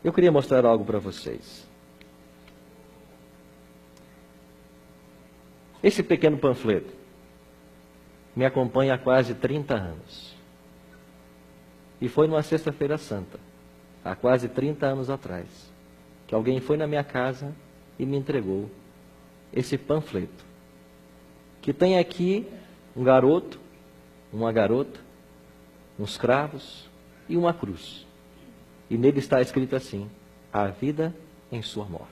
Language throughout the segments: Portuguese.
Eu queria mostrar algo para vocês. Esse pequeno panfleto me acompanha há quase 30 anos. E foi numa sexta-feira santa, há quase 30 anos atrás, que alguém foi na minha casa e me entregou esse panfleto, que tem aqui um garoto, uma garota, uns cravos e uma cruz. E nele está escrito assim: a vida em sua morte.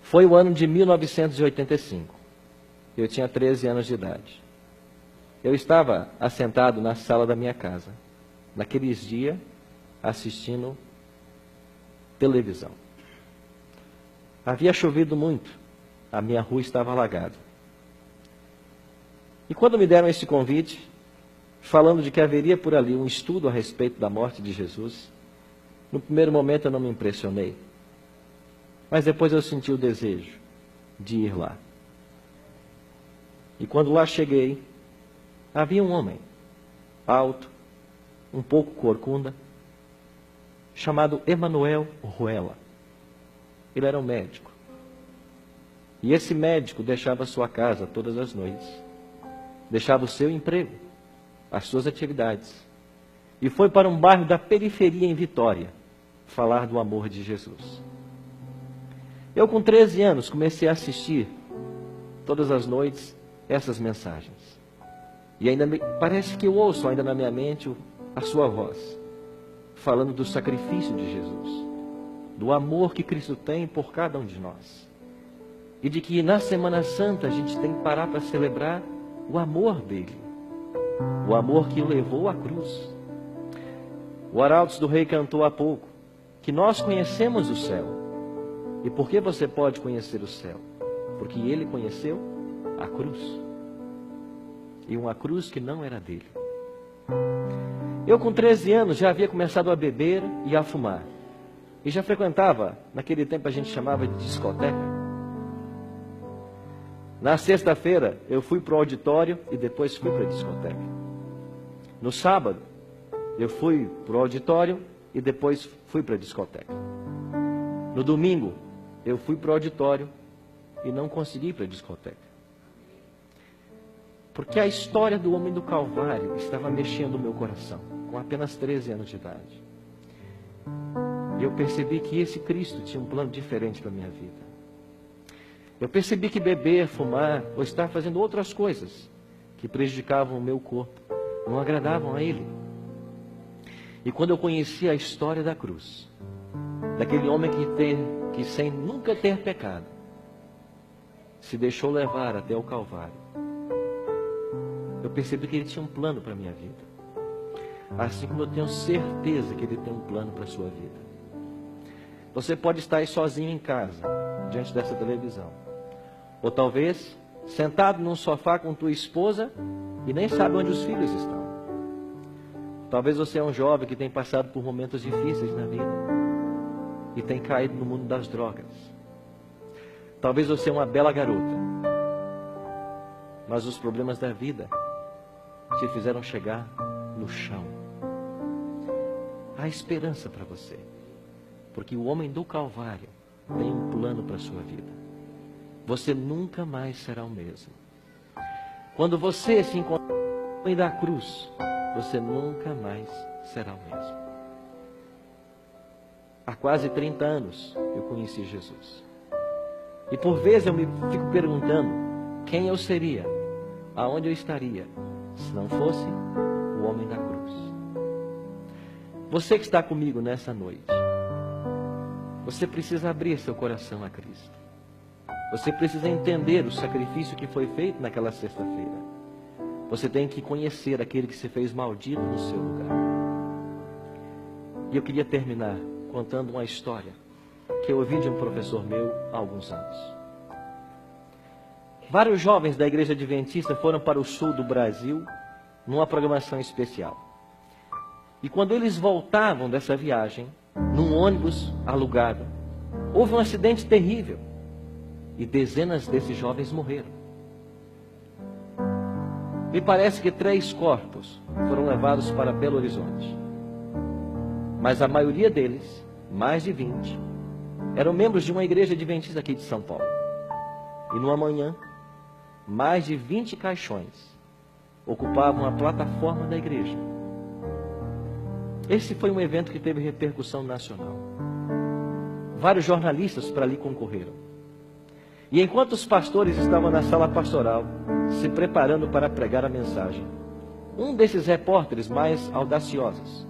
Foi o ano de 1985. Eu tinha 13 anos de idade. Eu estava assentado na sala da minha casa, naqueles dias, assistindo televisão. Havia chovido muito, a minha rua estava alagada. E quando me deram esse convite, falando de que haveria por ali um estudo a respeito da morte de Jesus, no primeiro momento eu não me impressionei, mas depois eu senti o desejo de ir lá. E quando lá cheguei, havia um homem, alto, um pouco corcunda, chamado Emanuel Ruela. Ele era um médico. E esse médico deixava sua casa todas as noites, deixava o seu emprego, as suas atividades, e foi para um bairro da periferia em Vitória, falar do amor de Jesus. Eu, com 13 anos, comecei a assistir todas as noites essas mensagens. E ainda parece que eu ouço ainda na minha mente a sua voz, falando do sacrifício de Jesus, do amor que Cristo tem por cada um de nós. E de que na Semana Santa a gente tem que parar para celebrar o amor dele, o amor que o levou à cruz. O Arautos do Rei cantou há pouco que nós conhecemos o céu. E por que você pode conhecer o céu? Porque ele conheceu a cruz. E uma cruz que não era dele. Eu, com 13 anos, já havia começado a beber e a fumar. E já frequentava, naquele tempo a gente chamava de discoteca. Na sexta-feira, eu fui para o auditório e depois fui para a discoteca. No sábado, eu fui para o auditório e depois fui para a discoteca. No domingo, eu fui para o auditório e não consegui ir para a discoteca. Porque a história do homem do Calvário estava mexendo o meu coração, com apenas 13 anos de idade. E eu percebi que esse Cristo tinha um plano diferente para a minha vida. Eu percebi que beber, fumar ou estar fazendo outras coisas que prejudicavam o meu corpo não agradavam a Ele. E quando eu conheci a história da cruz, daquele homem que sem nunca ter pecado, se deixou levar até o Calvário, eu percebi que Ele tinha um plano para a minha vida. Assim como eu tenho certeza que Ele tem um plano para a sua vida. Você pode estar aí sozinho em casa, diante dessa televisão. Ou talvez sentado num sofá com tua esposa e nem sabe onde os filhos estão. Talvez você é um jovem que tem passado por momentos difíceis na vida e tem caído no mundo das drogas. Talvez você é uma bela garota, mas os problemas da vida te fizeram chegar no chão. Há esperança para você, porque o homem do Calvário tem um plano para a sua vida. Você nunca mais será o mesmo. Quando você se encontrar com o homem da cruz, você nunca mais será o mesmo. Há quase 30 anos eu conheci Jesus. E por vezes eu me fico perguntando quem eu seria, aonde eu estaria, se não fosse o homem da cruz. Você que está comigo nessa noite, você precisa abrir seu coração a Cristo. Você precisa entender o sacrifício que foi feito naquela sexta-feira. Você tem que conhecer aquele que se fez maldito no seu lugar. E eu queria terminar contando uma história que eu ouvi de um professor meu há alguns anos. Vários jovens da igreja adventista foram para o sul do Brasil numa programação especial. E quando eles voltavam dessa viagem, num ônibus alugado, houve um acidente terrível e dezenas desses jovens morreram. Me parece que 3 corpos foram levados para Belo Horizonte. mas a maioria deles, mais de 20, eram membros de uma igreja adventista aqui de São Paulo. E numa manhã, mais de 20 caixões ocupavam a plataforma da igreja. Esse foi um evento que teve repercussão nacional. Vários jornalistas para ali concorreram. E enquanto os pastores estavam na sala pastoral, se preparando para pregar a mensagem, um desses repórteres mais audaciosos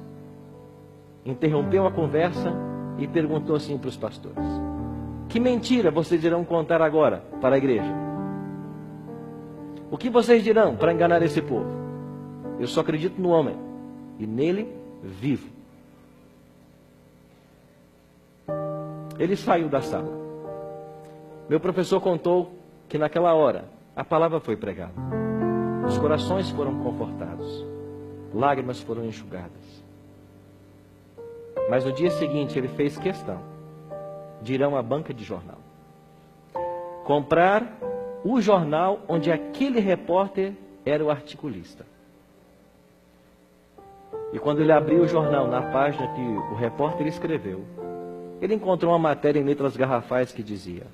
interrompeu a conversa e perguntou assim para os pastores: que mentira vocês irão contar agora para a igreja? O que vocês dirão para enganar esse povo? Eu só acredito no homem, e nele vivo. Ele saiu da sala. Meu professor contou que naquela hora a palavra foi pregada. Os corações foram confortados. Lágrimas foram enxugadas. Mas no dia seguinte ele fez questão de ir a uma banca de jornal, comprar o jornal onde aquele repórter era o articulista. E quando ele abriu o jornal na página que o repórter escreveu, ele encontrou uma matéria em letras garrafais que dizia: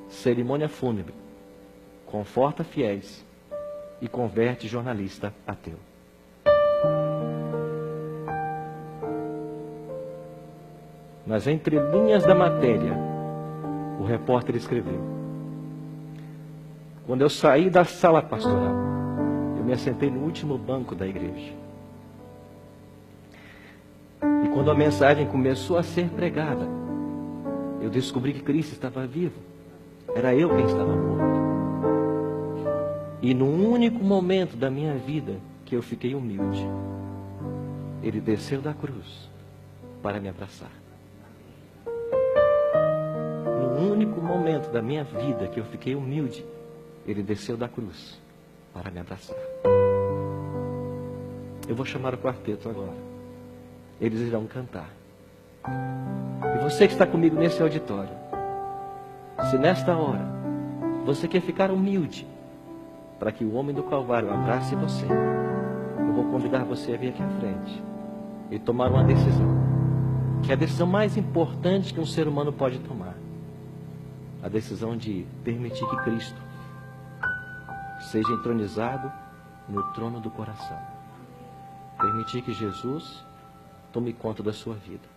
cerimônia fúnebre conforta fiéis e converte jornalista ateu. Nas entrelinhas da matéria, o repórter escreveu: quando eu saí da sala pastoral, eu me assentei no último banco da igreja. E quando a mensagem começou a ser pregada, eu descobri que Cristo estava vivo. Era eu quem estava morto. E num único momento da minha vida que eu fiquei humilde, Ele desceu da cruz para me abraçar. No único momento da minha vida que eu fiquei humilde, Ele desceu da cruz para me abraçar. Eu vou chamar o quarteto agora. Eles irão cantar. E você que está comigo nesse auditório, se nesta hora você quer ficar humilde para que o homem do Calvário abrace você, eu vou convidar você a vir aqui à frente e tomar uma decisão, que é a decisão mais importante que um ser humano pode tomar. A decisão de permitir que Cristo seja entronizado no trono do coração. Permitir que Jesus tome conta da sua vida.